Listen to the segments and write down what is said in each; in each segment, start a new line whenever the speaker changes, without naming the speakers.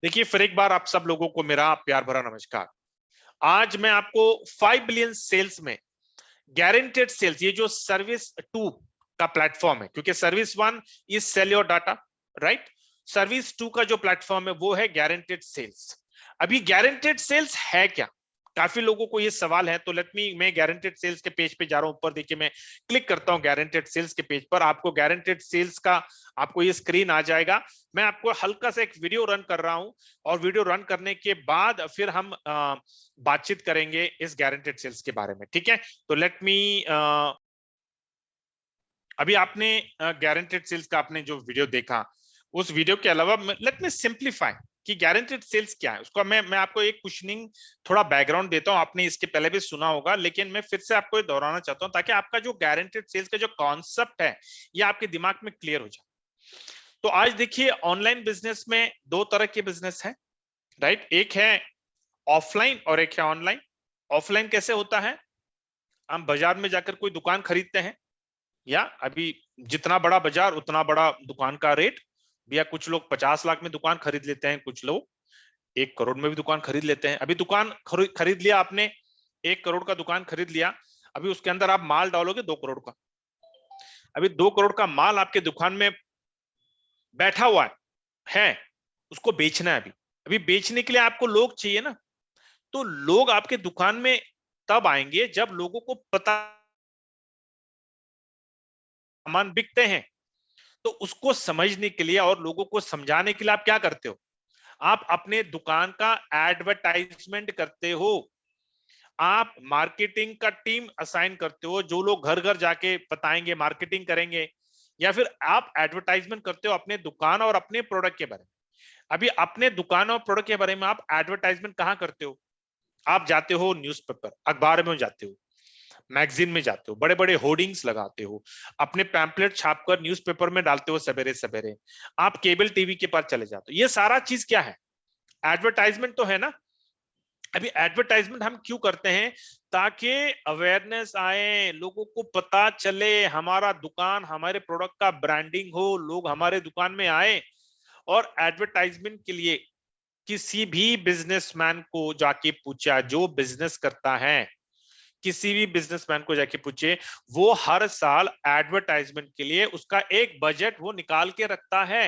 देखिए फिर एक बार आप सब लोगों को मेरा प्यार भरा नमस्कार। आज मैं आपको 5 बिलियन सेल्स में गारंटेड सेल्स, ये जो सर्विस 2 का प्लेटफॉर्म है, क्योंकि service 1 is sell your data, right. Service 2 का जो प्लेटफॉर्म है वो है गारंटेड सेल्स। अभी गारंटेड सेल्स है क्या? काफी लोगों को ये सवाल है, तो लेट मी, मैं गारंटेड सेल्स के पेज पे जा रहा हूं। ऊपर देखिए, मैं क्लिक करता हूं गारंटेड सेल्स के पेज पर, आपको गारंटेड सेल्स का आपको ये स्क्रीन आ जाएगा। मैं आपको हल्का सा एक वीडियो रन कर रहा हूं, और वीडियो रन करने के बाद फिर हम बातचीत करेंगे इस गारंटेड सेल्स के बारे में, ठीक है। तो लेट मी, अभी आपने गारंटेड सेल्स का आपने जो वीडियो देखा, उस वीडियो के अलावा लेट मी सिंप्लीफाई कि गारंटेड सेल्स क्या है उसका। मैं आपको एक क्वेश्चनिंग, थोड़ा बैकग्राउंड देता हूं। आपने इसके पहले भी सुना होगा, लेकिन मैं फिर से आपको ये दोहराना चाहता हूं ताकि आपका जो गारंटेड सेल्स का जो कॉन्सेप्ट है ये आपके दिमाग में क्लियर हो जाए। तो आज देखिए, ऑनलाइन बिजनेस में दो तरह के बिजनेस है, राइट। एक है ऑफलाइन और एक है ऑनलाइन। ऑफलाइन कैसे होता है? हम बाजार में जाकर कोई दुकान खरीदते हैं, या अभी जितना बड़ा बाजार उतना बड़ा दुकान का रेट। भैया कुछ लोग 50 लाख में दुकान खरीद लेते हैं, कुछ लोग 1 करोड़ में भी दुकान खरीद लेते हैं। अभी दुकान खरीद लिया आपने, 1 करोड़ का दुकान खरीद लिया। अभी उसके अंदर आप माल डालोगे 2 करोड़ का। अभी 2 करोड़ का माल आपके दुकान में बैठा हुआ है, उसको बेचना है। अभी अभी बेचने के लिए आपको लोग चाहिए ना। तो लोग आपके दुकान में तब आएंगे जब लोगों को पता सामान बिकते हैं। तो उसको समझने के लिए और लोगों को समझाने के लिए आप क्या करते हो? आप अपने दुकान का एडवर्टाइजमेंट करते हो। आप मार्केटिंग का टीम असाइन करते हो, जो लोग घर घर जाके बताएंगे, मार्केटिंग करेंगे। या फिर आप एडवर्टाइजमेंट करते हो अपने दुकान और अपने प्रोडक्ट के बारे में। अभी अपने दुकान और प्रोडक्ट के बारे में आप एडवर्टाइजमेंट कहां करते हो? आप जाते हो न्यूज़पेपर, अखबार में जाते हो, मैगजीन में जाते हो, बड़े बड़े होर्डिंग्स लगाते हो, अपने पैम्पलेट छापकर न्यूज़पेपर में डालते हो सवेरे सवेरे। आप केबल टीवी के पास चले जाते हो। ये सारा चीज क्या है? एडवर्टाइजमेंट तो है ना। अभी एडवर्टाइजमेंट हम क्यों करते हैं? ताकि अवेयरनेस आए, लोगों को पता चले, हमारा दुकान, हमारे प्रोडक्ट का ब्रांडिंग हो, लोग हमारे दुकान में आए। और एडवर्टाइजमेंट के लिए किसी भी बिजनेसमैन को जाके पूछा, जो बिजनेस करता है, किसी भी बिजनेसमैन को जाके पूछे, वो हर साल एडवर्टाइजमेंट के लिए उसका एक बजट वो निकाल के रखता है।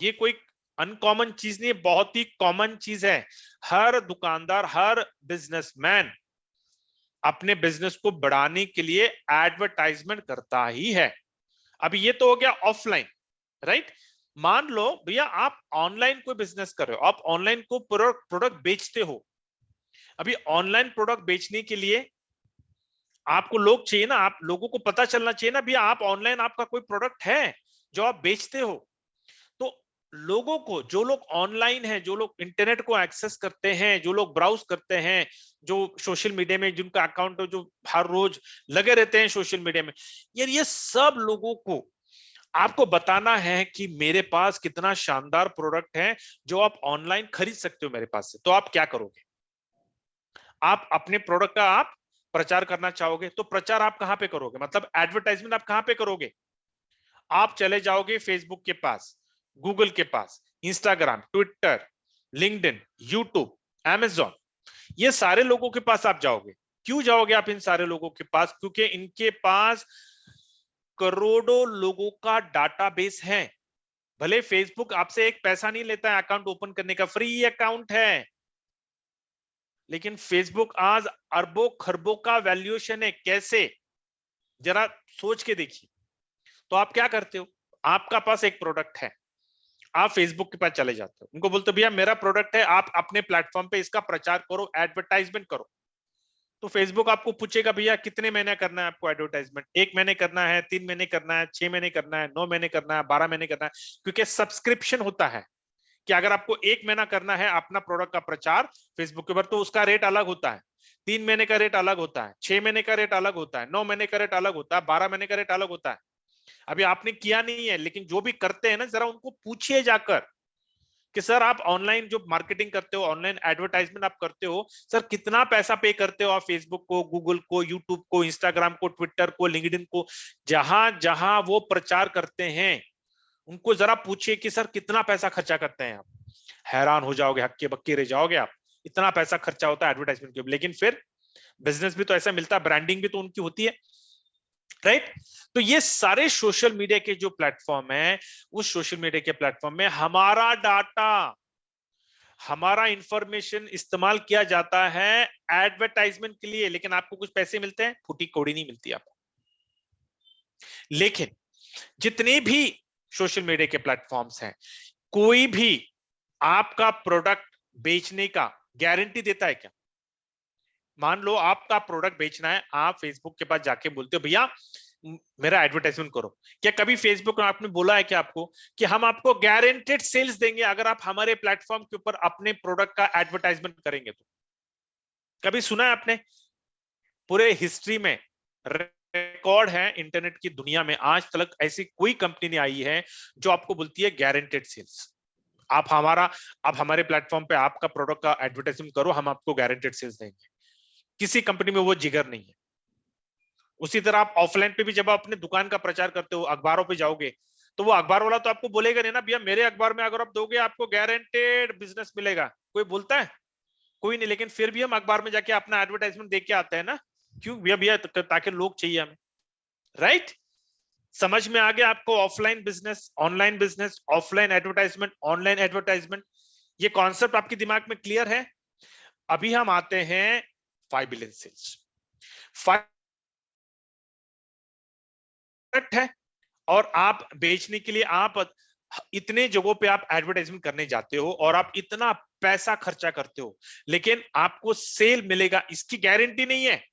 ये कोई अनकॉमन चीज नहीं है, बहुत ही कॉमन चीज है। हर दुकानदार, हर बिजनेसमैन अपने बिजनेस को बढ़ाने के लिए एडवर्टाइजमेंट करता ही है। अभी ये तो हो गया ऑफलाइन, राइट। मान लो भैया आप ऑनलाइन कोई बिजनेस कर रहे हो, आप ऑनलाइन को प्रोडक्ट बेचते हो। अभी ऑनलाइन प्रोडक्ट बेचने के लिए आपको लोग चाहिए ना, आप लोगों को पता चलना चाहिए ना भैया आप ऑनलाइन, आपका कोई प्रोडक्ट है जो आप बेचते हो। तो लोगों को, जो लोग ऑनलाइन हैं, जो लोग इंटरनेट को एक्सेस करते हैं, जो लोग ब्राउज करते हैं, जो सोशल मीडिया में जिनका अकाउंट हो, जो हर रोज लगे रहते हैं सोशल मीडिया में, यार ये सब लोगों को आपको बताना है कि मेरे पास कितना शानदार प्रोडक्ट है जो आप ऑनलाइन खरीद सकते हो मेरे पास से। तो आप क्या करोगे? आप अपने प्रोडक्ट का आप प्रचार करना चाहोगे, तो प्रचार आप कहां पे करोगे? मतलब एडवर्टाइजमेंट आप कहां पे करोगे? आप चले जाओगे फेसबुक के पास, गूगल के पास, Instagram, Twitter, LinkedIn, YouTube, Amazon, ये सारे लोगों के पास आप जाओगे। क्यों जाओगे आप इन सारे लोगों के पास? क्योंकि इनके पास करोड़ों लोगों का डाटाबेस है। भले फेसबुक आपसे एक पैसा नहीं लेता है अकाउंट ओपन करने का, फ्री अकाउंट है, लेकिन फेसबुक आज अरबों खरबों का वैल्यूएशन है। कैसे? जरा सोच के देखिए। तो आप क्या करते हो? आपका पास एक प्रोडक्ट है, आप फेसबुक के पास चले जाते हो, उनको बोलते हो भैया मेरा प्रोडक्ट है, आप अपने प्लेटफॉर्म पे इसका प्रचार करो, एडवर्टाइजमेंट करो। तो फेसबुक आपको पूछेगा भैया कितने महीने करना है आपको एडवर्टाइजमेंट? 1 महीने करना है, 3 महीने करना है, 6 महीने करना है, 9 महीने करना है, 12 महीने करना है। क्योंकि सब्सक्रिप्शन होता है कि अगर आपको 1 महीना करना है अपना प्रोडक्ट का प्रचार फेसबुक के ऊपर, तो उसका रेट अलग होता है। 3 महीने का रेट अलग होता है, 6 महीने का रेट अलग होता है, 9 महीने का रेट अलग होता है, 12 महीने का रेट अलग होता है। अभी आपने किया नहीं है, लेकिन जो भी करते हैं ना, जरा उनको पूछिए जाकर कि सर आप ऑनलाइन जो मार्केटिंग करते हो, ऑनलाइन एडवर्टाइजमेंट आप करते हो, सर कितना पैसा पे करते हो आप फेसबुक को, गूगल को, यूट्यूब को, इंस्टाग्राम को, ट्विटर को, लिंक्डइन को, जहां जहां वो प्रचार करते हैं, उनको जरा पूछिए कि सर कितना पैसा खर्चा करते हैं आप। हैरान हो जाओगे, हक्के बक्के रह जाओगे आप, इतना पैसा खर्चा होता है एडवर्टाइजमेंट के, लेकिन फिर बिजनेस भी तो ऐसा मिलता है, ब्रांडिंग भी तो उनकी होती है, राइट। तो ये सारे सोशल मीडिया के जो प्लेटफॉर्म है, उस सोशल मीडिया के प्लेटफॉर्म में हमारा डाटा, हमारा इंफॉर्मेशन इस्तेमाल किया जाता है एडवर्टाइजमेंट के लिए, लेकिन आपको कुछ पैसे मिलते हैं? फूटी कौड़ी नहीं मिलती आपको। लेकिन जितने भी सोशल मीडिया के प्लेटफॉर्म्स हैं, कोई भी आपका प्रोडक्ट बेचने का गारंटी देता है क्या? मान लो आपका प्रोडक्ट बेचना है, आप फेसबुक के पास जाके बोलते हो भैया मेरा एडवर्टाइजमेंट करो। क्या कभी फेसबुक ने आपने बोला है कि आपको कि हम आपको गारंटेड सेल्स देंगे अगर आप हमारे प्लेटफॉर्म के ऊपर अपने प्रोडक्ट का एडवर्टाइजमेंट करेंगे? तो कभी सुना है आपने? पूरे हिस्ट्री में रिकॉर्ड है इंटरनेट की दुनिया में, आज तक ऐसी कोई कंपनी नहीं आई है जो आपको बोलती है गारंटेड सेल्स। आप हमारे प्लेटफॉर्म पे आपका प्रोडक्ट का एडवर्टाइजमेंट करो, हम आपको गारंटेड सेल्स देंगे। किसी कंपनी में वो जिगर नहीं है। उसी तरह आप ऑफलाइन पे भी जब आप अपने दुकान का प्रचार करते हो, अखबारों पे जाओगे, तो वो अखबार वाला तो आपको बोलेगा नहीं ना भैया मेरे अखबार में अगर आप दोगे आपको गारंटेड बिजनेस मिलेगा। कोई बोलता है? कोई नहीं। लेकिन फिर भी हम अखबार में जाके अपना एडवर्टाइजमेंट देख के आते हैं ना। क्यों भैया? भैया ताकि लोग चाहिए हमें, राइट। समझ में आ गया आपको? Offline business, online business, offline advertisement, online advertisement, ये कॉन्सेप्ट आपके दिमाग में क्लियर है? अभी हम आते हैं 5 बिलियन सेल्स। 5 है और आप बेचने के लिए आप इतने जगहों पे आप एडवर्टाइजमेंट करने जाते हो और आप इतना पैसा खर्चा करते हो, लेकिन आपको सेल मिलेगा इसकी गारंटी नहीं है।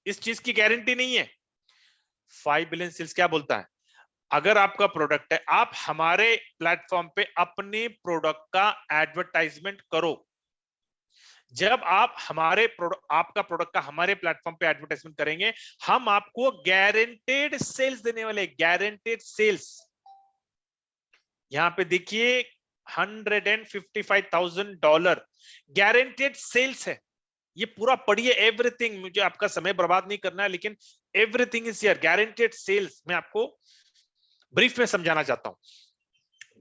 इस चीज की गारंटी नहीं है। 5 बिलियन सेल्स क्या बोलता है? अगर आपका प्रोडक्ट है, आप हमारे प्लेटफॉर्म पे अपने प्रोडक्ट का एडवर्टाइजमेंट करो। जब आप हमारे आपका प्रोडक्ट का हमारे प्लेटफॉर्म पे एडवर्टाइजमेंट करेंगे, हम आपको गारंटेड सेल्स देने वाले। गारंटेड सेल्स यहां पे देखिए $155,000 गारंटेड सेल्स है। ये पूरा पढ़िए एवरीथिंग, मुझे आपका समय बर्बाद नहीं करना है, लेकिन everything is here. Guaranteed sales मैं आपको ब्रीफ में समझाना चाहता हूं।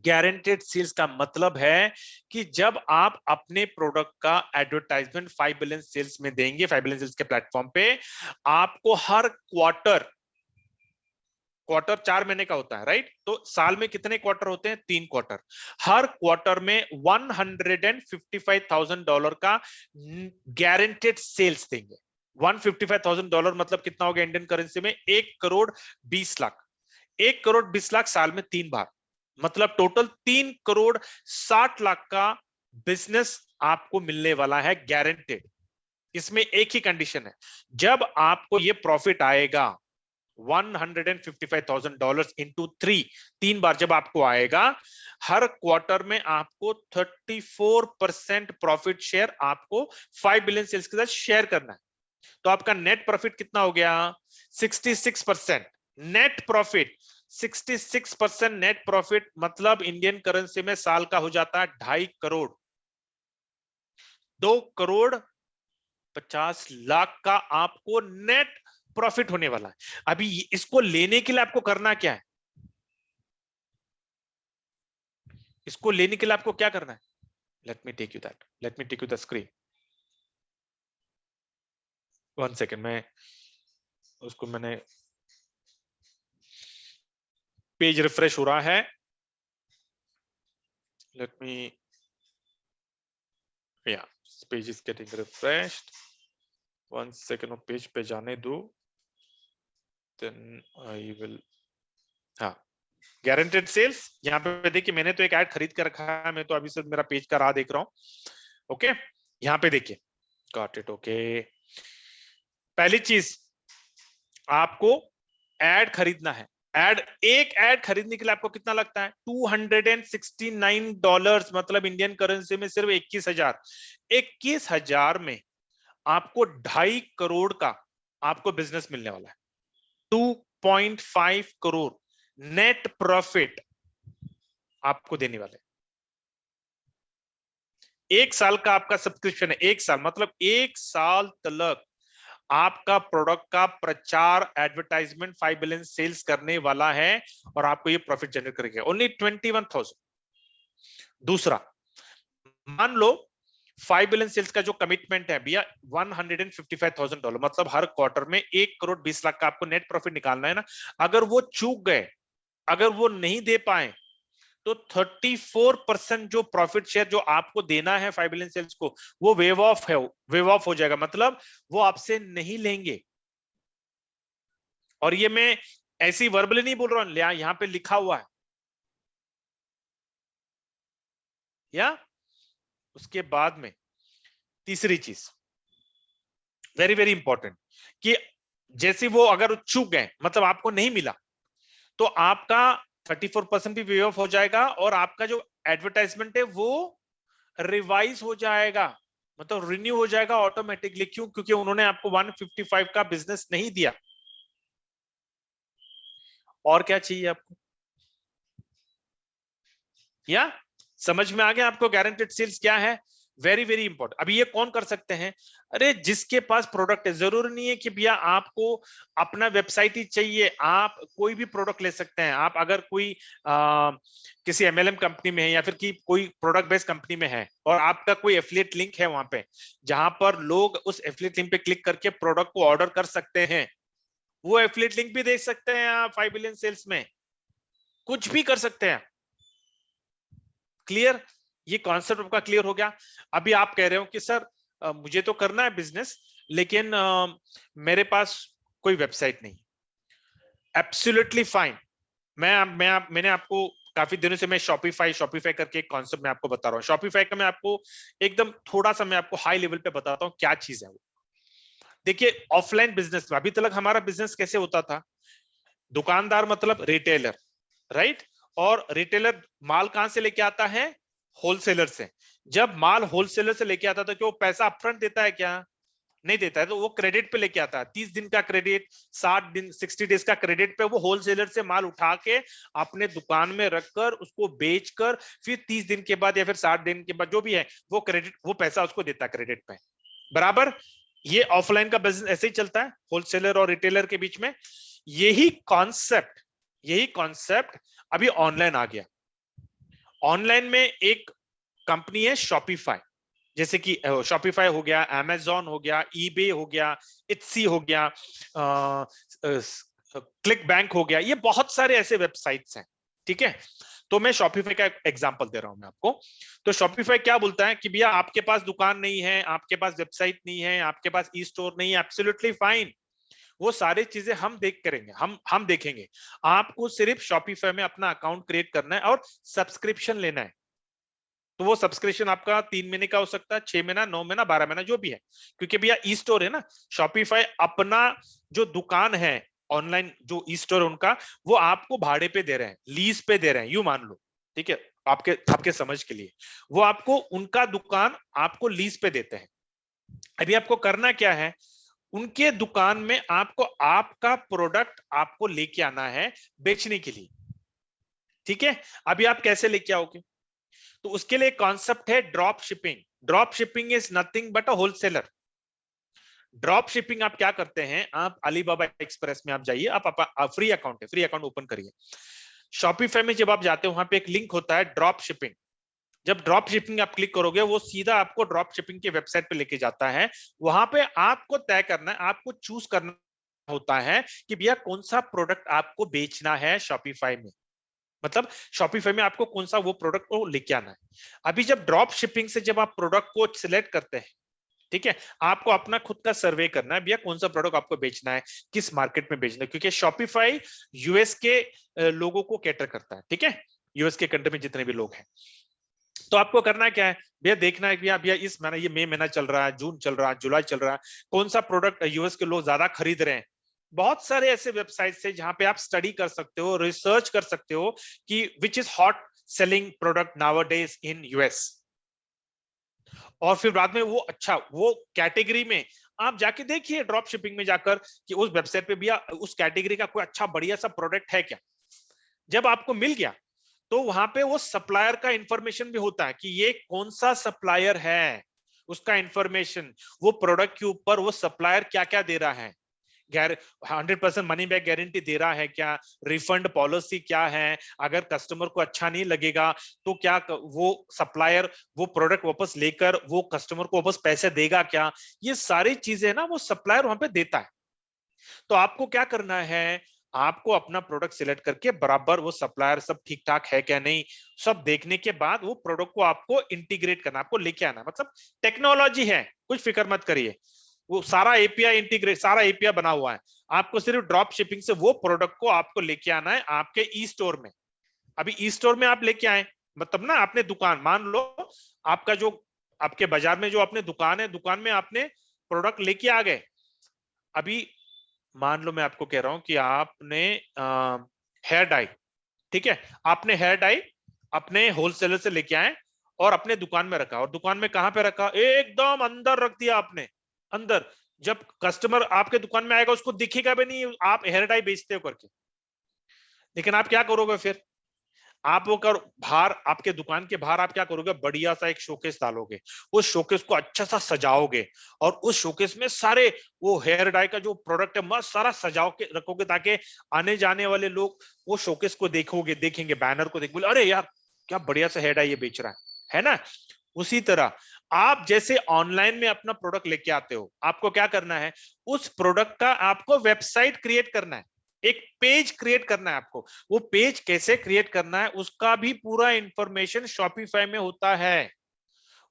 गारंटेड सेल्स का मतलब है कि जब आप अपने प्रोडक्ट का एडवर्टाइजमेंट 5 बिलियन सेल्स में देंगे, 5 बिलियन सेल्स के प्लेटफॉर्म पे, आपको हर क्वार्टर 4 महीने का होता है, राइट। तो साल में कितने क्वार्टर होते हैं? 3 क्वार्टर। हर क्वार्टर में $155,000 का गारंटेड सेल्स देंगे। $155,000 मतलब कितना हो गया इंडियन करेंसी में? 1,20,00,000। 1,20,00,000 साल में 3 बार, मतलब टोटल 3,60,00,000 का बिजनेस आपको मिलने वाला है गारंटेड। इसमें एक ही कंडीशन है, जब आपको ये प्रॉफिट आएगा $155,000 इंटू 3 बार जब आपको आएगा, हर क्वार्टर में आपको 34% प्रॉफिट शेयर आपको 5 बिलियन सेल्स के साथ शेयर करना है। तो आपका नेट प्रॉफिट कितना हो गया? 66%। Net profit 66%। नेट प्रॉफिट मतलब इंडियन करेंसी में साल का हो जाता है 2.5 करोड़। 2,50,00,000 का आपको नेट प्रॉफिट होने वाला है। अभी इसको लेने के लिए आपको करना क्या है? इसको लेने के लिए आपको क्या करना है? Let me take you that, let me take you the screen. 1 second, मैं उसको मैंने पेज रिफ्रेश हो रहा है। लेट मी, या page is getting refreshed. 1 second, वो पेज पे जाने दो, देन आई विल। हाँ, गारंटेड सेल्स। यहाँ पे देखिए मैंने तो एक ऐड खरीद कर रखा है, मैं तो अभी सिर्फ मेरा पेज का राह देख रहा हूं। ओके, यहाँ पे देखिए, गॉट इट। ओके, पहली चीज आपको ऐड खरीदना है। एक ऐड खरीदने के लिए आपको कितना लगता है? $269, मतलब इंडियन करेंसी में सिर्फ 21,000। 21,000 में आपको 2.5 करोड़ का आपको बिजनेस मिलने वाला है। 2.5 करोड़ नेट प्रॉफिट आपको देने वाले। 1 साल का आपका सब्सक्रिप्शन है। 1 साल मतलब 1 साल तक आपका प्रोडक्ट का प्रचार, एडवर्टाइजमेंट 5 बिलियन सेल्स करने वाला है और आपको ये प्रॉफिट जनरेट करेगा। ओनली 21,000। दूसरा, मान लो 5 बिलियन सेल्स का जो कमिटमेंट है भैया $155,000, मतलब हर क्वार्टर में 1,20,00,000 का आपको नेट प्रॉफिट निकालना है ना। अगर वो चूक गए, अगर वो नहीं दे पाए, तो 34% जो प्रॉफिट शेयर जो आपको देना है 5 बिलियन सेल्स को, वो वेव ऑफ है, वेव ऑफ हो जाएगा, मतलब वो आपसे नहीं लेंगे। और ये मैं ऐसी वर्बली नहीं बोल रहा हूं, यहां पे लिखा हुआ है। या उसके बाद में तीसरी चीज वेरी वेरी इंपॉर्टेंट, कि जैसे वो अगर चूक गए, मतलब आपको नहीं मिला, तो आपका 34% भी वे ऑफ हो जाएगा, और आपका जो एडवर्टाइजमेंट है वो रिवाइज हो जाएगा, मतलब रिन्यू हो जाएगा ऑटोमेटिकली। क्यों? क्योंकि उन्होंने आपको 155 का बिजनेस नहीं दिया। और क्या चाहिए आपको? या समझ में आ गया आपको गारंटेड सेल्स क्या है? Very very important. अभी ये कौन कर सकते हैं? अरे जिसके पास प्रोडक्ट है, जरूरी नहीं है कि भैया आपको अपना वेबसाइट ही चाहिए, आप कोई भी प्रोडक्ट ले सकते हैं। आप अगर कोई किसी एमएलएम कंपनी में है, या फिर की कोई प्रोडक्ट बेस्ड कंपनी में है, और आपका कोई एफिलिएट लिंक है वहां पे, जहां पर लोग उस एफिलिएट लिंक पे क्लिक करके प्रोडक्ट को ऑर्डर कर सकते हैं, वो एफिलिएट लिंक भी देख सकते हैं आप 5 बिलियन सेल्स में, कुछ भी कर सकते हैं। क्लियर? ये कॉन्सेप्ट आपका क्लियर हो गया? अभी आप कह रहे हो कि सर मुझे तो करना है बिजनेस, लेकिन मेरे पास कोई वेबसाइट नहीं। Absolutely fine. मैंने आपको काफी दिनों से मैं शॉपिफाई करके एक कॉन्सेप्ट मैं आपको बता रहा हूँ। शॉपिफाई का मैं आपको एकदम थोड़ा सा मैं आपको हाई लेवल पे बताता हूँ क्या चीज है वो। देखिए, ऑफलाइन बिजनेस में अभी तक हमारा बिजनेस कैसे होता था? दुकानदार मतलब रिटेलर, राइट? और रिटेलर माल कहां से लेके आता है? होलसेलर से। जब माल होलसेलर से लेके आता था, क्या वो पैसा अपफ्रंट देता है क्या? नहीं देता है, तो वो क्रेडिट पे लेके आता है। 30 दिन का क्रेडिट, 60 दिन, 60 डेज का क्रेडिट पे वो होलसेलर से माल उठा के अपने दुकान में रखकर उसको बेचकर, फिर 30 दिन के बाद या फिर 60 दिन के बाद जो भी है, वो क्रेडिट, वो पैसा उसको देता है क्रेडिट पे। बराबर? ये ऑफलाइन का बिजनेस ऐसे ही चलता है, होलसेलर और रिटेलर के बीच में। यही कॉन्सेप्ट, यही कॉन्सेप्ट अभी ऑनलाइन आ गया। ऑनलाइन में एक कंपनी है शॉपिफाई, जैसे कि शॉपिफाई हो गया, अमेजॉन हो गया, ईबे हो गया, इट्सी हो गया, क्लिक बैंक हो गया, ये बहुत सारे ऐसे वेबसाइट्स हैं। ठीक है? तो मैं शॉपिफाई का एग्जांपल दे रहा हूं मैं आपको। तो शॉपिफाई क्या बोलता है कि भैया आपके पास दुकान नहीं है, आपके पास वेबसाइट नहीं है, आपके पास ई स्टोर नहीं है, एब्सोल्युटली फाइन। वो सारी चीजें हम देख करेंगे, हम देखेंगे। आपको सिर्फ शॉपिफाई में अपना अकाउंट क्रिएट करना है और सब्सक्रिप्शन लेना है। तो वो सब्सक्रिप्शन आपका 3 महीने का हो सकता है, 6 महीना, 9 महीना, 12 महीना, जो भी है। क्योंकि भैया ई स्टोर है ना, शॉपिफाई अपना जो दुकान है ऑनलाइन, जो ई स्टोर है उनका, वो आपको भाड़े पे दे रहे हैं, लीज पे दे रहे हैं, यू मान लो। ठीक है? आपके आपके समझ के लिए, वो आपको उनका दुकान आपको लीज पे देते हैं। अभी आपको करना क्या है? उनके दुकान में आपको आपका प्रोडक्ट आपको लेके आना है बेचने के लिए। ठीक है? अभी आप कैसे लेके आओगे? तो उसके लिए कॉन्सेप्ट है drop shipping. Drop shipping is nothing but a wholesaler. Drop shipping आप क्या करते हैं? आप अलीबाबा एक्सप्रेस में आप जाइए, आप फ्री अकाउंट है, फ्री अकाउंट ओपन करिए। शॉपिफाई में जब आप जाते हो, वहां पे एक लिंक होता है ड्रॉप शिपिंग। जब ड्रॉप शिपिंग आप क्लिक करोगे, वो सीधा आपको ड्रॉप शिपिंग की वेबसाइट पे लेके जाता है। वहां पे आपको तय करना है, आपको चूज करना होता है कि भैया कौन सा प्रोडक्ट आपको बेचना है शॉपिफाई में। मतलब शॉपिफाई में आपको कौन सा वो प्रोडक्ट को लेके आना है। अभी जब ड्रॉप शिपिंग से जब आप प्रोडक्ट को सिलेक्ट करते हैं, ठीक है, आपको अपना खुद का सर्वे करना है, भैया कौन सा प्रोडक्ट आपको बेचना है, किस मार्केट में बेचना है, क्योंकि शॉपिफाई यूएस के लोगों को कैटर करता है। ठीक है? यूएस के कंट्री में जितने भी लोग हैं। तो आपको करना क्या है? भैया देखना है भैया, भैया इस महीना, ये मई महीना चल रहा है, जून चल रहा है, जुलाई चल रहा है, कौन सा प्रोडक्ट यूएस के लोग ज्यादा खरीद रहे हैं। बहुत सारे ऐसे वेबसाइट है जहां पे आप स्टडी कर सकते हो, रिसर्च कर सकते हो कि which is hot selling product nowadays in US. और फिर बाद में वो अच्छा, वो कैटेगरी में आप जाके देखिए ड्रॉप शिपिंग में जाकर कि उस वेबसाइट पे भैया उस कैटेगरी का कोई अच्छा बढ़िया सा प्रोडक्ट है क्या। जब आपको मिल गया, तो वहां पे वो सप्लायर का इंफॉर्मेशन भी होता है कि ये कौन सा सप्लायर है, उसका इंफॉर्मेशन, वो प्रोडक्ट के ऊपर वो सप्लायर क्या क्या दे रहा है, 100% मनी बैक गारंटी दे रहा है क्या, रिफंड पॉलिसी क्या है, अगर कस्टमर को अच्छा नहीं लगेगा तो क्या वो सप्लायर वो प्रोडक्ट वापस लेकर वो कस्टमर को वापस पैसे देगा क्या, ये सारी चीजें ना वो सप्लायर वहां पे देता है। तो आपको क्या करना है, आपको अपना प्रोडक्ट सिलेक्ट करके बराबर वो सप्लायर सब ठीक ठाक है क्या नहीं, सब देखने के बाद वो प्रोडक्ट को आपको इंटीग्रेट करना, आपको लेके आना, मतलब टेक्नोलॉजी है, कुछ फिक्र मत करिए, वो सारा एपीआई इंटीग्रेट, सारा एपीआई बना हुआ है। आपको सिर्फ ड्रॉप शिपिंग से वो प्रोडक्ट को आपको लेके आना है आपके ई स्टोर में। अभी ई स्टोर में आप लेके आए, मतलब ना आपने दुकान, मान लो आपका जो आपके बाजार में जो अपने दुकान है, दुकान में आपने प्रोडक्ट लेके आ गए। अभी मान लो मैं आपको कह रहा हूं कि आपने हेयर डाई, ठीक है, आपने हेयर डाई अपने होलसेलर से लेके आए और अपने दुकान में रखा, और दुकान में कहां पे रखा, एकदम अंदर रख दिया आपने, अंदर। जब कस्टमर आपके दुकान में आएगा उसको दिखेगा भी नहीं आप हेयर डाई बेचते हो करके। लेकिन आप क्या करोगे फिर, आप वो कर बाहर, आपके दुकान के बाहर आप क्या करोगे, बढ़िया सा एक शोकेस डालोगे, उस शोकेस को अच्छा सा सजाओगे, और उस शोकेस में सारे वो हेयर डाई का जो प्रोडक्ट है मस्त सारा सजाओ के रखोगे, ताकि आने जाने वाले लोग वो शोकेस को देखोगे, देखेंगे बैनर को देख बोले अरे यार क्या बढ़िया सा हेयर डाई ये बेच रहा है ना। उसी तरह आप जैसे ऑनलाइन में अपना प्रोडक्ट लेके आते हो, आपको क्या करना है, उस प्रोडक्ट का आपको वेबसाइट क्रिएट करना है, एक पेज क्रिएट करना है आपको। वो पेज कैसे क्रिएट करना है उसका भी पूरा इंफॉर्मेशन शॉपिफाई में होता है।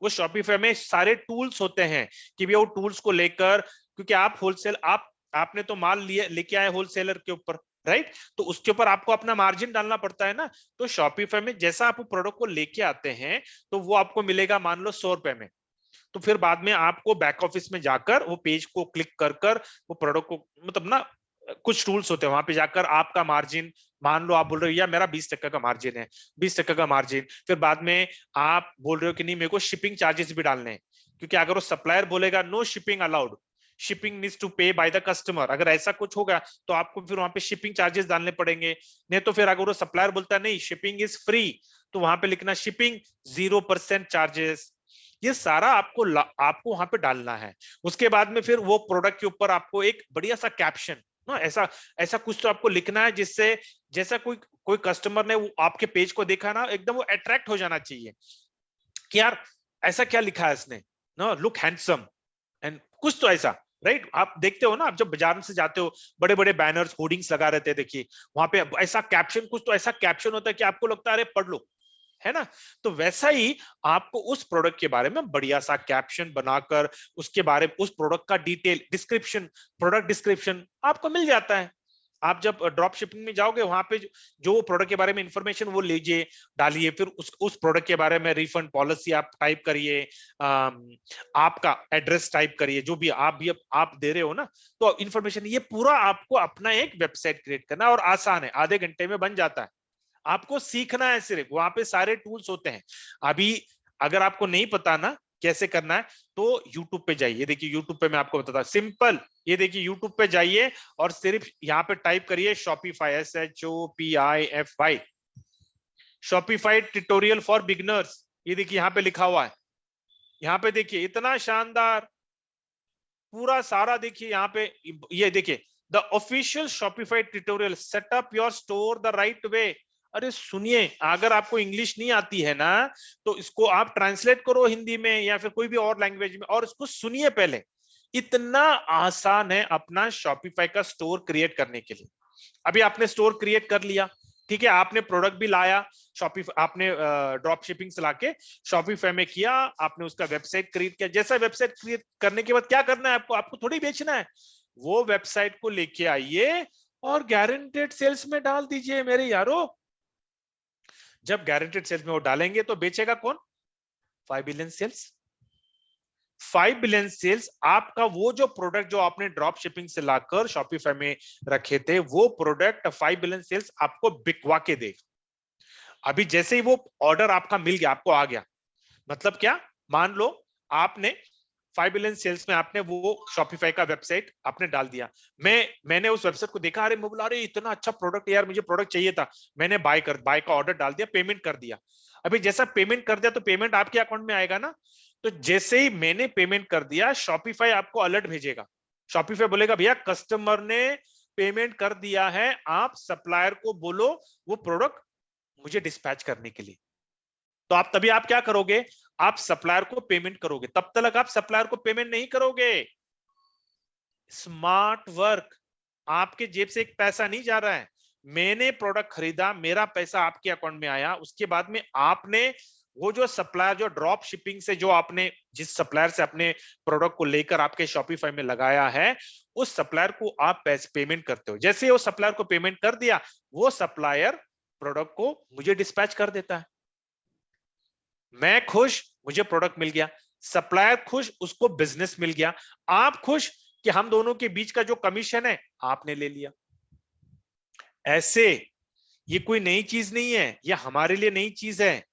वो शॉपिफाई में सारे टूल्स होते हैं कि भैया वो टूल्स को लेकर, क्योंकि आप होलसेल आपने तो माल लिए लेके आए होलसेलर के ऊपर, राइट, तो उसके ऊपर आपको अपना मार्जिन डालना पड़ता है ना। तो शॉपिफाई में जैसा आप प्रोडक्ट को लेके आते हैं तो वो आपको मिलेगा मान लो 100 रुपए में, तो फिर बाद में आपको बैक ऑफिस में जाकर वो पेज को क्लिक कर कर वो प्रोडक्ट को, मतलब ना कुछ टूल्स होते हैं वहां पे जाकर आपका मार्जिन, मान लो आप बोल रहे हो या मेरा 20% का मार्जिन है, 20% का मार्जिन, फिर बाद में आप बोल रहे हो कि नहीं मेरे को शिपिंग चार्जेस भी डालने हैं, क्योंकि अगर वो सप्लायर बोलेगा no shipping allowed, shipping needs to pay by the customer, अगर ऐसा कुछ होगा तो आपको फिर वहां पे शिपिंग चार्जेस डालने पड़ेंगे। नहीं तो फिर अगर वो सप्लायर बोलता है नहीं शिपिंग इज फ्री, तो वहां पे लिखना शिपिंग 0% चार्जेस। ये सारा आपको वहां पे डालना है। उसके बाद में फिर वो प्रोडक्ट के ऊपर आपको एक बढ़िया सा कैप्शन ना, ऐसा ऐसा कुछ तो आपको लिखना है जिससे जैसा कोई कोई कस्टमर ने वो आपके पेज को देखा ना एकदम वो अट्रैक्ट हो जाना चाहिए कि यार ऐसा क्या लिखा है इसने, ना लुक हैंडसम एंड कुछ तो ऐसा, राइट। आप देखते हो ना, आप जब बाजार से जाते हो बड़े बड़े बैनर्स होर्डिंग्स लगा रहते हैं, देखिए वहां पे ऐसा कैप्शन, कुछ तो ऐसा कैप्शन होता है कि आपको लगता है अरे पढ़ लो, है ना। तो वैसा ही आपको उस प्रोडक्ट के बारे में बढ़िया सा कैप्शन बनाकर उसके बारे में उस प्रोडक्ट का डिटेल डिस्क्रिप्शन, प्रोडक्ट डिस्क्रिप्शन आपको मिल जाता है। आप जब ड्रॉप शिपिंग में जाओगे वहां पे जो प्रोडक्ट के बारे में इंफॉर्मेशन वो लीजिए, डालिए, फिर उस प्रोडक्ट के बारे में रिफंड पॉलिसी आप टाइप करिए, आपका एड्रेस टाइप करिए, जो भी आप दे रहे हो ना, तो इंफॉर्मेशन ये पूरा आपको अपना एक वेबसाइट क्रिएट करना, और आसान है, आधे घंटे में बन जाता है। आपको सीखना है, सिर्फ वहां पे सारे टूल्स होते हैं। अभी अगर आपको नहीं पता ना कैसे करना है तो YouTube पे जाइए, देखिए YouTube पे मैं आपको बताता हूं सिंपल, ये देखिए YouTube पे जाइए और सिर्फ यहाँ पे टाइप करिए Shopify, SHOPIFY, Shopify tutorial for beginners, ये देखिए यहाँ पे लिखा हुआ है। यहाँ पे देखिए इतना शानदार पूरा सारा, देखिए यहाँ पे ये देखिए the official Shopify tutorial setup your store the right way. अरे सुनिए, अगर आपको इंग्लिश नहीं आती है ना तो इसको आप ट्रांसलेट करो हिंदी में या फिर कोई भी और लैंग्वेज में और इसको सुनिए पहले। इतना आसान है अपना शॉपिफाई का स्टोर क्रिएट करने के लिए। अभी आपने स्टोर क्रिएट कर लिया, ठीक है, आपने प्रोडक्ट भी लाया, शॉपिफाई आपने ड्रॉप शिपिंग से लाके शॉपिफाई में किया, आपने उसका वेबसाइट क्रिएट किया। जैसा वेबसाइट क्रिएट करने के बाद क्या करना है आपको, आपको थोड़ी बेचना है, वो वेबसाइट को लेके आइए और गारंटेड सेल्स में डाल दीजिए मेरे यारो। जब गारंटेड सेल्स में वो डालेंगे तो बेचेगा कौन, 5 बिलियन सेल्स। 5 बिलियन सेल्स, आपका वो जो प्रोडक्ट जो आपने ड्रॉप शिपिंग से लाकर शॉपिफाई में रखे थे वो प्रोडक्ट 5 बिलियन सेल्स आपको बिकवा के देगा। अभी जैसे ही वो ऑर्डर आपका मिल गया, आपको आ गया, मतलब क्या, मान लो आपने 5 बिलियन सेल्स में आपने वो शॉपिफाई का वेबसाइट आपने डाल दिया। मैंने उस वेबसाइट को देखा, अरे मैं बोला अरे इतना अच्छा प्रोडक्ट यार, मुझे प्रोडक्ट चाहिए था, मैंने बाय का ऑर्डर डाल दिया, पेमेंट कर दिया। अभी जैसा पेमेंट कर दिया तो पेमेंट आपके अकाउंट में आएगा ना, तो जैसे ही मैंने पेमेंट कर दिया शॉपिफाई आपको अलर्ट भेजेगा शॉपिफाई बोलेगा भैया कस्टमर ने पेमेंट कर दिया है, आप सप्लायर को बोलो वो प्रोडक्ट मुझे डिस्पैच करने के लिए। तो आप तभी आप क्या करोगे, आप सप्लायर को पेमेंट करोगे, तब तक आप सप्लायर को पेमेंट नहीं करोगे। स्मार्ट वर्क, आपके जेब से एक पैसा नहीं जा रहा है, मैंने प्रोडक्ट खरीदा, मेरा पैसा आपके अकाउंट में आया, उसके बाद में आपने वो जो सप्लायर, जो ड्रॉप शिपिंग से जो आपने जिस सप्लायर से अपने प्रोडक्ट को लेकर आपके शॉपिफाई में लगाया है, उस सप्लायर को आप पैसे पेमेंट करते हो। जैसे वो सप्लायर को पेमेंट कर दिया, वो सप्लायर प्रोडक्ट को मुझे डिस्पैच कर देता है, मैं खुश, मुझे प्रोडक्ट मिल गया, सप्लायर खुश, उसको बिजनेस मिल गया, आप खुश कि हम दोनों के बीच का जो कमीशन है आपने ले लिया। ऐसे ये कोई नई चीज नहीं है, ये हमारे लिए नई चीज है।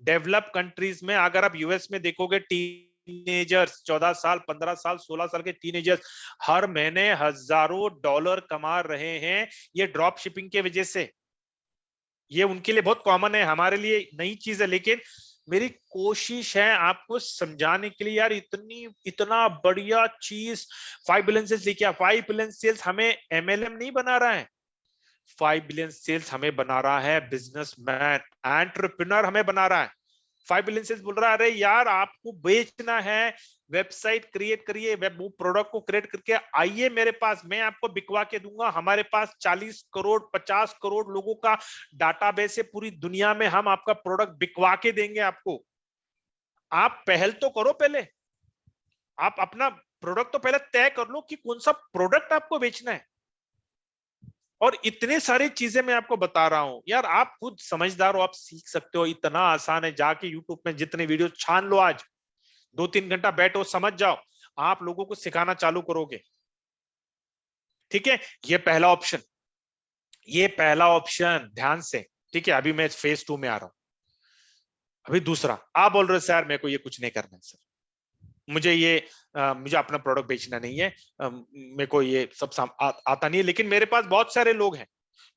डेवलप कंट्रीज में अगर आप यूएस में देखोगे, टीनेजर्स 14 साल 15 साल 16 साल के टीनेजर्स हर महीने हजारों डॉलर कमा रहे हैं, ये ड्रॉप शिपिंग के वजह से। ये उनके लिए बहुत कॉमन है, हमारे लिए नई चीज है। लेकिन मेरी कोशिश है आपको समझाने के लिए, यार इतना बढ़िया चीज 5 बिलियन सेल्स लेके आ। 5 बिलियन सेल्स हमें एमएलएम नहीं बना रहा है, 5 बिलियन सेल्स हमें बना रहा है बिजनेसमैन, एंटरप्रेन्योर हमें बना रहा है। 5 बिलियन सेल्स बोल रहा है, अरे यार आपको बेचना है, वेबसाइट क्रिएट करिए, वेब प्रोडक्ट को क्रिएट करके आइए मेरे पास, मैं आपको बिकवा के दूंगा। हमारे पास 40 करोड़ 50 करोड़ लोगों का डाटाबेस है पूरी दुनिया में, हम आपका प्रोडक्ट बिकवा के देंगे आपको। आप पहल तो करो, पहले आप अपना प्रोडक्ट तो पहले तय कर लो कि कौन सा प्रोडक्ट आपको बेचना है। और इतने सारी चीजें मैं आपको बता रहा हूं यार, आप खुद समझदार हो, आप सीख सकते हो, इतना आसान है। जाके यूट्यूब में जितने वीडियो छान लो, आज 2-3 घंटा बैठो, समझ जाओ, आप लोगों को सिखाना चालू करोगे। ठीक है, ये पहला ऑप्शन, ये पहला ऑप्शन ध्यान से। ठीक है, अभी मैं फेज 2 में आ रहा हूं। अभी दूसरा, आप बोल रहे हो सर मेरे को ये कुछ नहीं करना है सर, मुझे ये मुझे अपना प्रोडक्ट बेचना नहीं है, मेरे को ये सब आता नहीं है, लेकिन मेरे पास बहुत सारे लोग हैं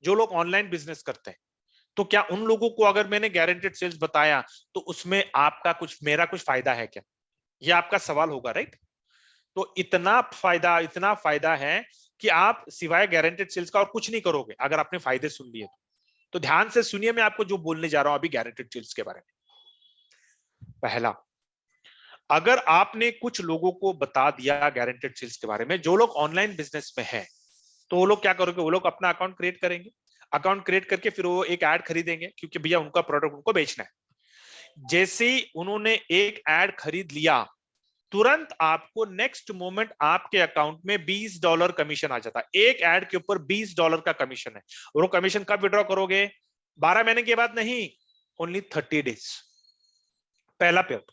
जो लोग ऑनलाइन बिजनेस करते हैं, तो क्या उन लोगों को अगर मैंने गारंटेड सेल्स बताया तो उसमें आपका कुछ, मेरा कुछ फायदा है क्या? ये आपका सवाल होगा, राइट? तो इतना फायदा है कि आप सिवाय गारंटेड सेल्स का और कुछ नहीं करोगे अगर आपने फायदे सुन लिए तो ध्यान से सुनिए, मैं आपको जो बोलने जा रहा हूं अभी गारंटेड सेल्स के बारे में। पहला, अगर आपने कुछ लोगों को बता दिया गारंटेड सेल्स के बारे में, जो लोग ऑनलाइन बिजनेस में है, तो वो लोग क्या करोगे, वो लोग अपना अकाउंट क्रिएट करेंगे, अकाउंट क्रिएट करके फिर वो एक ऐड खरीदेंगे, क्योंकि भैया उनका प्रोडक्ट उनको बेचना है। जैसे ही उन्होंने एक ऐड खरीद लिया, तुरंत आपको नेक्स्ट मोमेंट आपके अकाउंट में $20 कमीशन आ जाता है। एक ऐड के ऊपर $20 का कमीशन है, और वो कमीशन कब विड्रॉ करोगे? 12 महीने के बाद नहीं, ओनली 30 डेज। पहला पेयर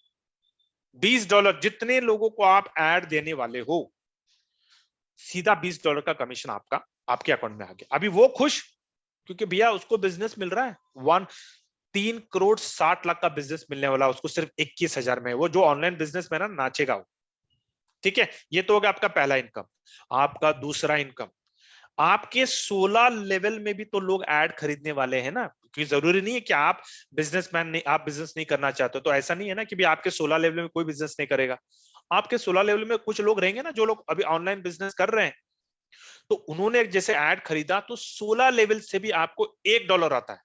$20, जितने लोगों को आप ऐड देने वाले हो, सीधा $20 का कमीशन आपका आपके अकाउंट में आ गया। अभी वो खुश, क्योंकि भैया उसको बिजनेस मिल रहा है, 3,60,00,000 का बिजनेस मिलने वाला उसको सिर्फ 21,000 में। वो जो ऑनलाइन बिजनेस में ना नाचेगा वो। ठीक है, ये तो हो गया आपका पहला इनकम। आपका दूसरा इनकम, आपके 16 लेवल में भी तो लोग ऐड खरीदने वाले हैं ना, क्योंकि जरूरी नहीं है कि आप बिजनेसमैन नहीं, आप बिजनेस नहीं करना चाहते हो तो ऐसा नहीं है ना कि भी आपके 16 लेवल में कोई बिजनेस नहीं करेगा। आपके 16 लेवल में कुछ लोग रहेंगे ना जो लोग अभी ऑनलाइन बिजनेस कर रहे हैं, तो उन्होंने जैसे ऐड खरीदा तो 16 लेवल से भी आपको $1 आता है।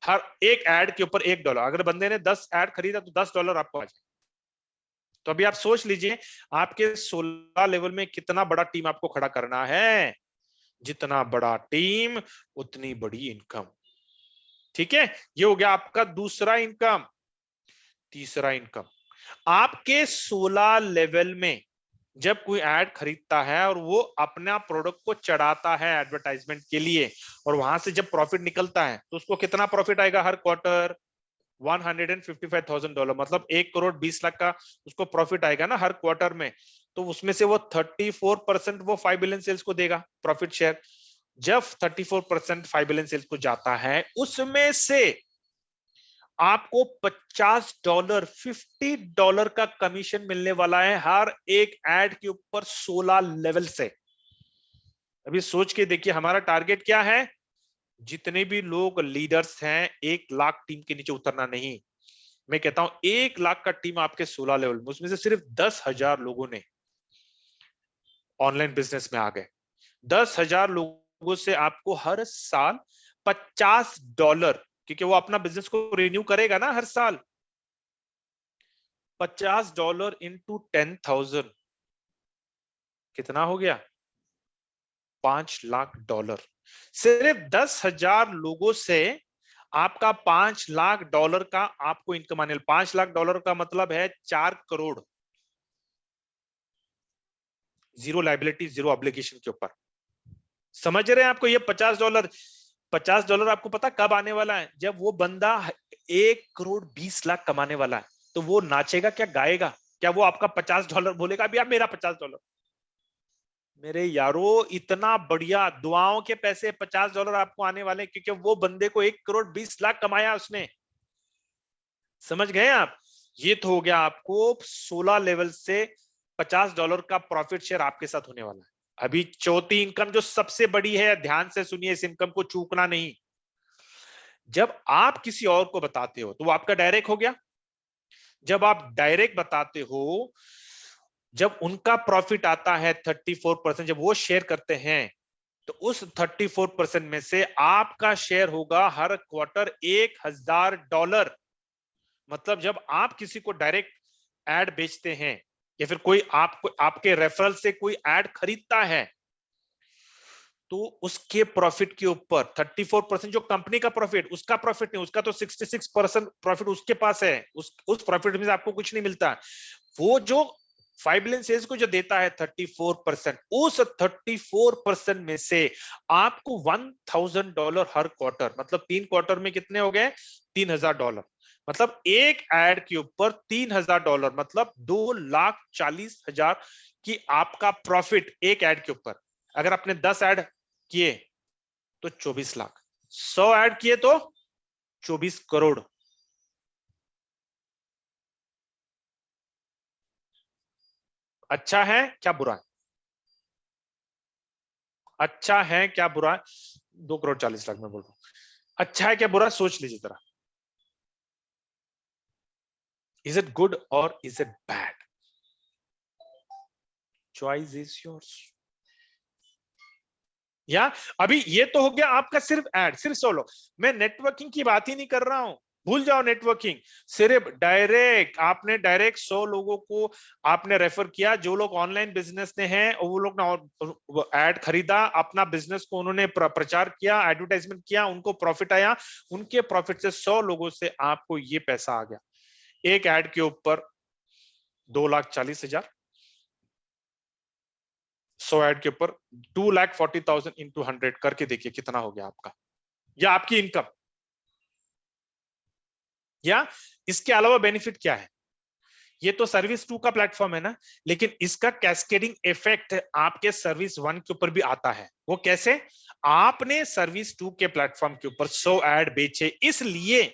हर एक ऐड के ऊपर $1। अगर बंदे ने 10 ऐड खरीदा तो $10 आपको आ जाए। तो अभी आप सोच लीजिए, आपके 16 लेवल में कितना बड़ा टीम आपको खड़ा करना है, जितना बड़ा टीम उतनी बड़ी इनकम। ठीक है, ये हो गया आपका दूसरा इनकम। तीसरा इनकम, आपके 16 लेवल में जब कोई ऐड खरीदता है और वो अपना प्रोडक्ट को चढ़ाता है एडवर्टाइजमेंट के लिए, और वहां से जब प्रॉफिट निकलता है तो उसको कितना प्रॉफिट आएगा हर क्वार्टर? $155,000, मतलब 1,20,00,000 का उसको प्रॉफिट आएगा ना हर क्वार्टर में। तो उसमें से वो 34% वो 5 बिलियन सेल्स को देगा प्रॉफिट शेयर। जब 34% 5 बिलियन सेल्स को जाता है, उसमें से आपको $50 का कमीशन मिलने वाला है हर एक ऐड के ऊपर 16 लेवल से। अभी सोच के देखिए, हमारा टारगेट क्या है? जितने भी लोग लीडर्स हैं, 1 लाख टीम के नीचे उतरना नहीं। मैं कहता हूं 1 लाख का टीम आपके 16 लेवल में, उसमें से सिर्फ 10,000 लोगों ने ऑनलाइन बिजनेस में आ गए। 10,000 लोगों से आपको हर साल $50, क्योंकि वो अपना बिजनेस को रिन्यू करेगा ना हर साल, $50 इंटू 10,000 कितना हो गया? $5 लाख। सिर्फ 10,000 लोगों से आपका $5 लाख का आपको इनकम आने। $5 लाख का मतलब है 4 crore, zero liability, zero obligation के ऊपर। समझ रहे हैं आपको? ये $50 आपको पता कब आने वाला है? जब वो बंदा 1,20,00,000 कमाने वाला है, तो वो नाचेगा क्या, गाएगा क्या? वो आपका $50 बोलेगा अभी आप मेरा $50। मेरे यारो, इतना बढ़िया दुआओं के पैसे $50 आपको आने वाले, क्योंकि वो बंदे को 1,20,00,000 कमाया उसने। समझ गए आप? ये तो हो गया आपको 16 लेवल से $50 का प्रॉफिट शेयर आपके साथ होने वाला है। अभी चौथी इनकम जो सबसे बड़ी है, ध्यान से सुनिए, इस इनकम को चूकना नहीं। जब आप किसी और को बताते हो तो वो आपका डायरेक्ट हो गया। जब आप डायरेक्ट बताते हो, जब उनका प्रॉफिट आता है 34%, जब वो शेयर करते हैं, तो उस 34% में से आपका शेयर होगा हर क्वार्टर $1,000। मतलब जब आप किसी को डायरेक्ट एड बेचते हैं, या फिर कोई आपको आपके रेफरल से कोई एड खरीदता है, तो उसके प्रॉफिट के ऊपर 34% जो कंपनी का प्रॉफिट, उसका प्रॉफिट नहीं, उसका तो 66% प्रॉफिट उसके पास है। उस प्रॉफिट में से आपको कुछ नहीं मिलता। वो जो 5 बिलियन सेल्स को जो देता है 34%, उस 34% में से आपको $1,000 हर क्वार्टर, मतलब 3 क्वार्टर में कितने हो गए? $3,000। मतलब एक एड के ऊपर $3,000, मतलब 2,40,000 की आपका प्रॉफिट एक एड के ऊपर। अगर आपने 10 ऐड किए तो 24 लाख, 100 ऐड किए तो 24 करोड़। अच्छा है क्या बुरा है? अच्छा है क्या बुरा है? 2,40,00,000 में बोल रहा हूं। अच्छा है क्या बुरा? सोच लीजिए जरा। इज इट गुड और is it bad? Choice is yours. या अभी ये तो हो गया आपका सिर्फ एड, सिर्फ सोलो। मैं नेटवर्किंग की बात ही नहीं कर रहा हूं, भूल जाओ नेटवर्किंग। सिर्फ डायरेक्ट, आपने डायरेक्ट 100 लोगों को आपने रेफर किया, जो लोग ऑनलाइन बिजनेस में हैं, वो लोग ना ऐड खरीदा, अपना बिजनेस को उन्होंने प्रचार किया, एडवर्टाइजमेंट किया, उनको प्रॉफिट आया। उनके प्रॉफिट से 100 लोगों से आपको ये पैसा आ गया। एक ऐड के ऊपर 2,40,000, 100 ऐड के ऊपर 2,40,000 इंटू 100 करके देखिए कितना हो गया आपका, या आपकी इनकम। या इसके अलावा बेनिफिट क्या है? ये तो सर्विस 2 का प्लेटफॉर्म है ना, लेकिन इसका कैस्केडिंग इफेक्ट आपके सर्विस 1 के ऊपर भी आता है। वो कैसे? आपने सर्विस 2 के प्लेटफॉर्म के ऊपर 100 ऐड बेचे, इसलिए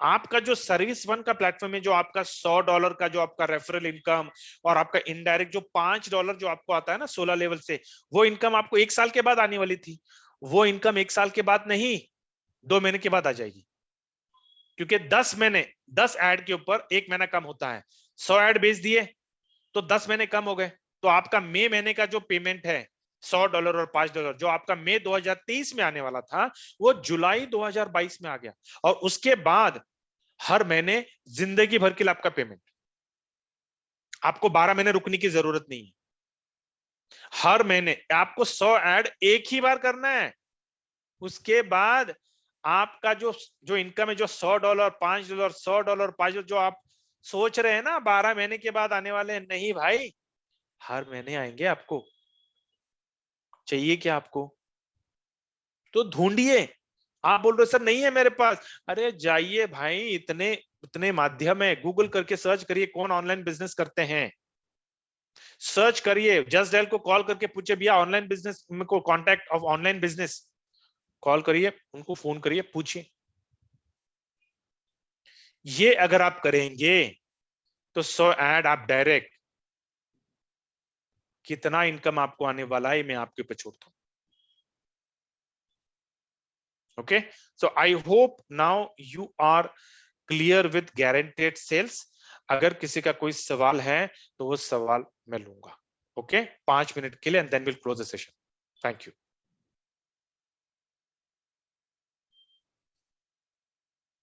आपका जो सर्विस 1 का प्लेटफॉर्म है, जो आपका $100 का जो आपका रेफरल इनकम, और आपका इनडायरेक्ट जो $5 जो आपको आता है ना 16 लेवल से, वो इनकम आपको 1 साल के बाद आने वाली थी। वो इनकम 1 साल के बाद नहीं, 2 महीने के बाद आ जाएगी। क्योंकि 10 महीने, 10 ऐड के ऊपर 1 महीना कम होता है। 100 ऐड बेच दिए तो 10 महीने कम हो गए। तो आपका मई महीने का जो पेमेंट है $100 और $5, जो आपका मई 2023 में आने वाला था, वो जुलाई 2022 में आ गया। और उसके बाद हर महीने जिंदगी भर के लिए आपका पेमेंट, आपको 12 महीने रुकने की जरूरत नहीं है। हर महीने आपको 100 ऐड एक ही बार करना है। उसके बाद आपका जो जो इनकम है, जो $100, $5, $100, $5, जो आप सोच रहे हैं ना 12 महीने के बाद आने वाले हैं, नहीं भाई, हर महीने आएंगे आपको। चाहिए क्या आपको? तो ढूंढिए। आप बोल रहे सर नहीं है मेरे पास, अरे जाइए भाई, इतने इतने माध्यम है, गूगल करके सर्च करिए कौन ऑनलाइन बिजनेस करते हैं। सर्च करिए, जस्ट डायल को कॉल करके पूछिए भैया ऑनलाइन बिजनेस को, contact of online business, call करिए, उनको फोन करिए, पूछिए। ये अगर आप करेंगे तो 100 ऐड आप डायरेक्ट, कितना इनकम आपको आने वाला है मैं आपके ऊपर छोड़ता हूं। Okay, so I hope now you are clear with guaranteed sales. अगर किसी का कोई सवाल है तो वो सवाल मैं लूंगा। ओके 5 मिनट के लिए and then will close the session thank you